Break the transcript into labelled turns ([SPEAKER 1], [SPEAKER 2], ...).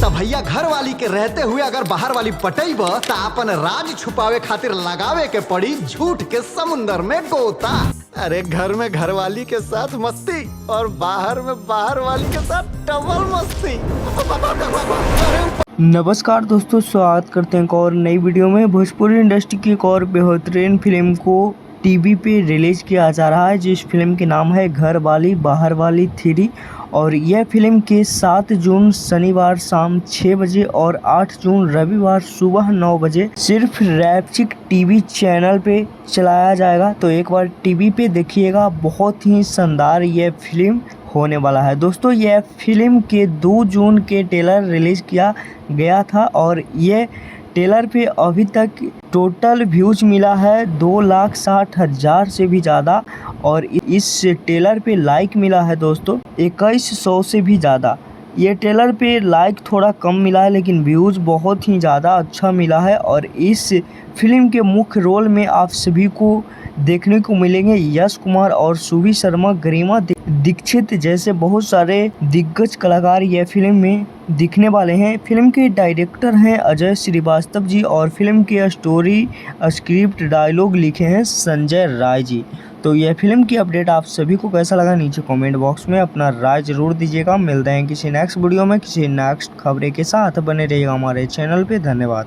[SPEAKER 1] तो भैया घर वाली के रहते हुए अगर बाहर वाली पटैब तो अपन राज छुपावे खातिर लगावे के पड़ी झूठ के समुंदर में गोता। अरे घर में घर वाली के साथ मस्ती और बाहर में बाहर वाली के साथ डबल मस्ती।
[SPEAKER 2] नमस्कार दोस्तों, स्वागत करते हैं एक और नई वीडियो में। भोजपुरी इंडस्ट्री की एक और बेहतरीन फिल्म को टीवी पे रिलीज किया जा रहा है, जिस फिल्म के नाम है घर वाली बाहर वाली 3। और यह फिल्म के 7 जून शनिवार शाम 6 बजे और 8 जून रविवार सुबह 9 बजे सिर्फ रैपचिक टीवी चैनल पे चलाया जाएगा। तो एक बार टीवी पे देखिएगा, बहुत ही शानदार यह फिल्म होने वाला है। दोस्तों, यह फिल्म के 2 जून के ट्रेलर रिलीज किया गया था और ये ट्रेलर पे अभी तक टोटल व्यूज मिला है 2,60,000 से भी ज़्यादा। और इस ट्रेलर पे लाइक मिला है दोस्तों 2100 से भी ज़्यादा। ये ट्रेलर पे लाइक थोड़ा कम मिला है, लेकिन व्यूज़ बहुत ही ज़्यादा अच्छा मिला है। और इस फिल्म के मुख्य रोल में आप सभी को देखने को मिलेंगे यश कुमार और सुवी शर्मा, गरिमा दीक्षित जैसे बहुत सारे दिग्गज कलाकार यह फिल्म में दिखने वाले हैं। फिल्म के डायरेक्टर हैं अजय श्रीवास्तव जी और फिल्म के स्टोरी स्क्रिप्ट डायलॉग लिखे हैं संजय राय जी। तो यह फिल्म की अपडेट आप सभी को कैसा लगा, नीचे कमेंट बॉक्स में अपना राय जरूर दीजिएगा। मिलते हैं किसी नेक्स्ट वीडियो में किसी नेक्स्ट खबरें के साथ। बने रहिएगा हमारे चैनल पे। धन्यवाद।